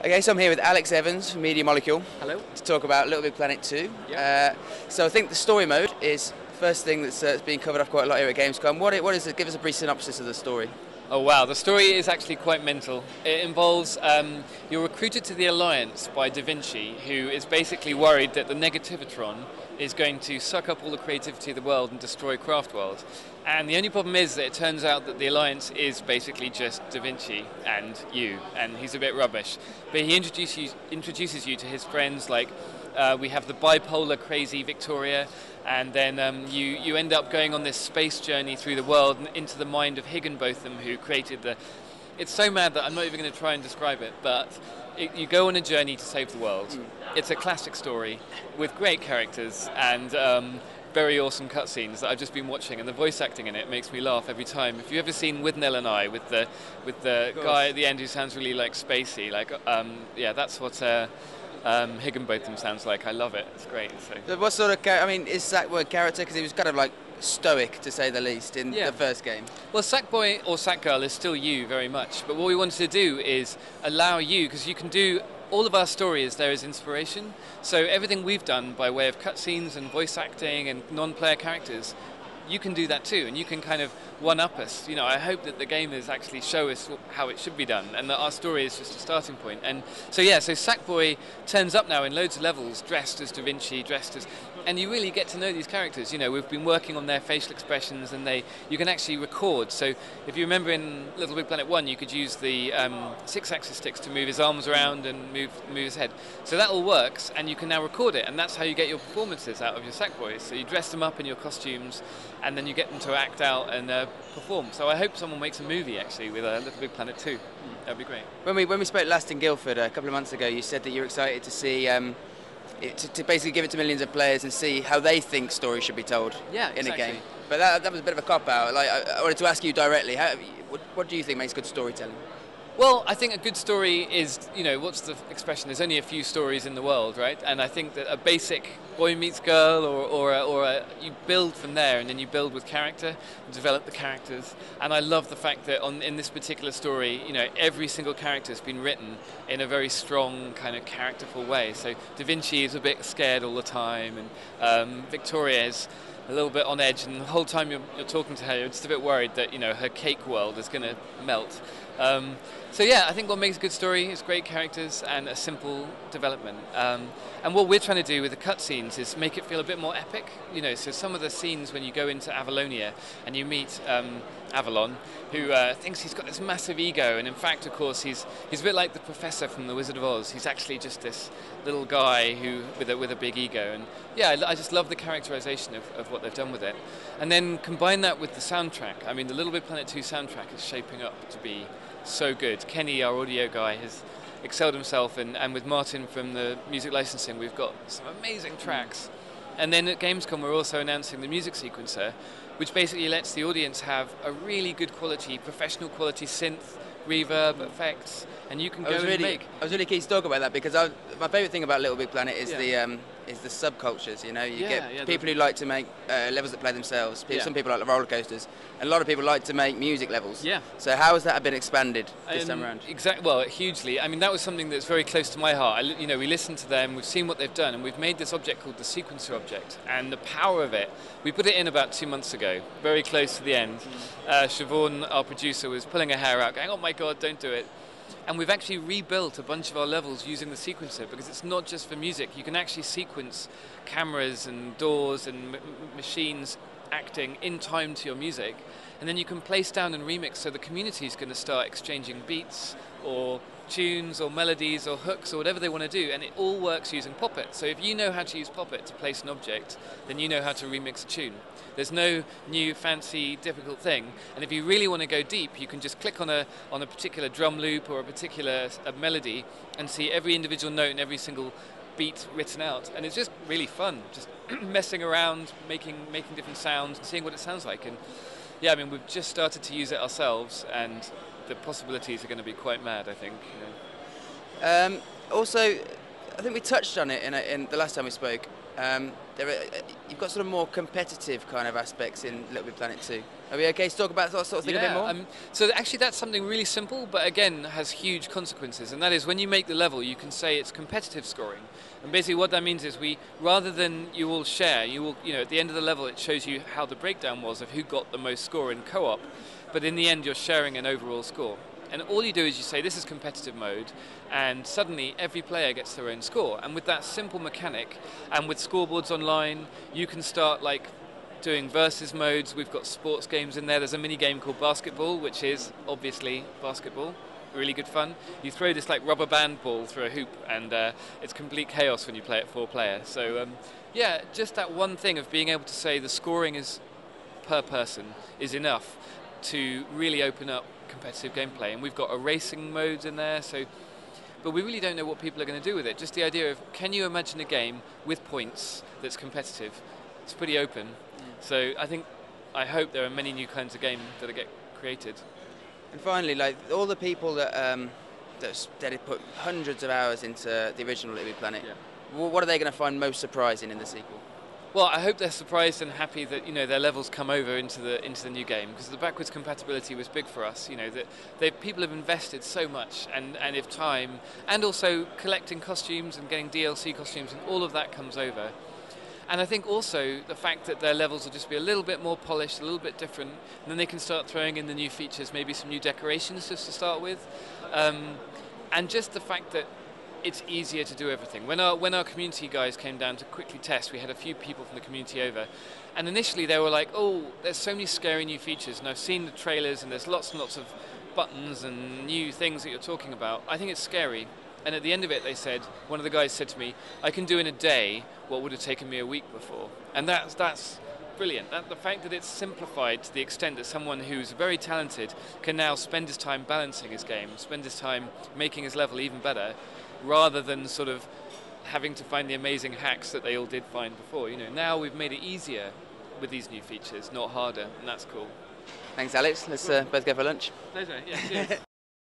Okay, so I'm here with Alex Evans from Media Molecule. Hello. To talk about LittleBigPlanet 2. Yeah. So I think the story mode is the first thing that's being covered off quite a lot here at Gamescom. What is it? Give us a brief synopsis of the story. Oh wow, the story is actually quite mental. It involves you're recruited to the Alliance by Da Vinci, who is basically worried that the Negativitron is going to suck up all the creativity of the world and destroy Craftworld. And the only problem is that it turns out that the Alliance is basically just Da Vinci and you, and he's a bit rubbish. But he introduces you to his friends, like we have the bipolar crazy Victoria, and then you end up going on this space journey through the world and into the mind of Higginbotham, who created the... It's so mad that I'm not even going to try and describe it, but you go on a journey to save the world. It's a classic story with great characters and very awesome cutscenes that I've just been watching, and the voice acting in it makes me laugh every time. If you've ever seen With Nell and I, with the guy at the end who sounds really like spacey, like yeah, that's what Higginbotham sounds like. I love it. It's great. So what sort of character? I mean, is Sackboy character? Because he was kind of like stoic, to say the least, in the first game. Well, Sackboy or Sackgirl is still you very much, but what we wanted to do is allow you, because you can do all of our stories there is inspiration. So everything we've done by way of cutscenes and voice acting and non-player characters, you can do that too, and you can kind of one-up us. You know, I hope that the gamers actually show us how it should be done, and that our story is just a starting point. And so yeah, so Sackboy turns up now in loads of levels, dressed as Da Vinci, and you really get to know these characters. You know, we've been working on their facial expressions, and you can actually record. So if you remember in LittleBigPlanet 1, you could use the 6-axis sticks to move his arms around and move his head. So that all works, and you can now record it, and that's how you get your performances out of your Sackboys. So you dress them up in your costumes, and then you get them to act out and perform. So I hope someone makes a movie actually with LittleBigPlanet 2. That'd be great. When we spoke last in Guildford a couple of months ago, you said that you're excited to see to basically give it to millions of players and see how they think stories should be told in a game. But that was a bit of a cop out. Like I wanted to ask you directly, what do you think makes good storytelling? Well, I think a good story is, you know, what's the expression? There's only a few stories in the world, right? And I think that a basic boy meets girl, or you build from there, and then you build with character, and develop the characters. And I love the fact that in this particular story, you know, every single character has been written in a very strong, kind of characterful way. So Da Vinci is a bit scared all the time, and Victoria is a little bit on edge, and the whole time you're talking to her, you're just a bit worried that, you know, her cake world is going to melt. So yeah, I think what makes a good story is great characters and a simple development. And what we're trying to do with the cutscenes is make it feel a bit more epic. You know, so some of the scenes when you go into Avalonia and you meet Avalon, who thinks he's got this massive ego, and in fact, of course, he's a bit like the Professor from The Wizard of Oz. He's actually just this little guy with a big ego. And yeah, I just love the characterization of what they've done with it. And then combine that with the soundtrack. I mean, the LittleBigPlanet 2 soundtrack is shaping up to be so good. Kenny, our audio guy, has excelled himself, and with Martin from the music licensing, we've got some amazing tracks. And then at Gamescom, we're also announcing the music sequencer, which basically lets the audience have a really good quality, professional quality synth, reverb, effects, and you can go and make. I was really keen to talk about that, because my favourite thing about LittleBigPlanet is the subcultures. You know, you get people who like to make levels that play themselves. Some people like the roller coasters, and a lot of people like to make music levels. Yeah. So how has that been expanded this time around? Exactly. Well, hugely. I mean, that was something that's very close to my heart. You know, we listened to them, we've seen what they've done, and we've made this object called the sequencer object. And the power of it, we put it in about 2 months ago, very close to the end. Siobhan, our producer, was pulling her hair out, going, "Oh my God, don't do it." And we've actually rebuilt a bunch of our levels using the sequencer, because it's not just for music. You can actually sequence cameras and doors and machines acting in time to your music, and then you can place down and remix, so the community is going to start exchanging beats or tunes or melodies or hooks or whatever they want to do, and it all works using Poppet. So if you know how to use Poppet to place an object, then you know how to remix a tune. There's no new fancy difficult thing, and if you really want to go deep, you can just click on a particular drum loop or a particular melody and see every individual note and every single beat written out, and it's just really fun, just messing around, making different sounds and seeing what it sounds like. And yeah, I mean, we've just started to use it ourselves, and the possibilities are going to be quite mad, I think. You know. Also, I think we touched on it in the last time we spoke. You've got sort of more competitive kind of aspects in LittleBigPlanet 2. Are we okay to talk about that sort of thing a bit more? So actually that's something really simple, but again has huge consequences, and that is when you make the level, you can say it's competitive scoring. And basically what that means is rather than you all share, at the end of the level it shows you how the breakdown was of who got the most score in co-op, but in the end you're sharing an overall score. And all you do is you say this is competitive mode, and suddenly every player gets their own score. And with that simple mechanic, and with scoreboards online, you can start doing versus modes. We've got sports games in there. There's a mini game called basketball, which is obviously basketball. Really good fun. You throw this rubber band ball through a hoop, and it's complete chaos when you play it 4-player. So yeah, just that one thing of being able to say the scoring is per person is enough to really open up competitive gameplay. And we've got a racing modes in there, but we really don't know what people are going to do with it. Just the idea of, can you imagine a game with points that's competitive? It's pretty open. So I hope there are many new kinds of games that get created. And finally, all the people that that put hundreds of hours into the original LittleBigPlanet, what are they going to find most surprising in the sequel? Well, I hope they're surprised and happy that their levels come over into the new game, because the backwards compatibility was big for us. That people have invested so much and if time, and also collecting costumes and getting DLC costumes, and all of that comes over. And I think also the fact that their levels will just be a little bit more polished, a little bit different, and then they can start throwing in the new features, maybe some new decorations just to start with, and just the fact that it's easier to do everything. When our community guys came down to quickly test, we had a few people from the community over, and initially they were like, oh, there's so many scary new features, and I've seen the trailers and there's lots and lots of buttons and new things that you're talking about. I think it's scary. And at the end of it, one of the guys said to me, I can do in a day what would have taken me a week before. And that's brilliant. The fact that it's simplified to the extent that someone who's very talented can now spend his time balancing his game, spend his time making his level even better, rather than sort of having to find the amazing hacks that they all did find before. Now we've made it easier with these new features, not harder, and that's cool. Thanks, Alex. Let's both go for lunch. Pleasure. Yeah, cheers.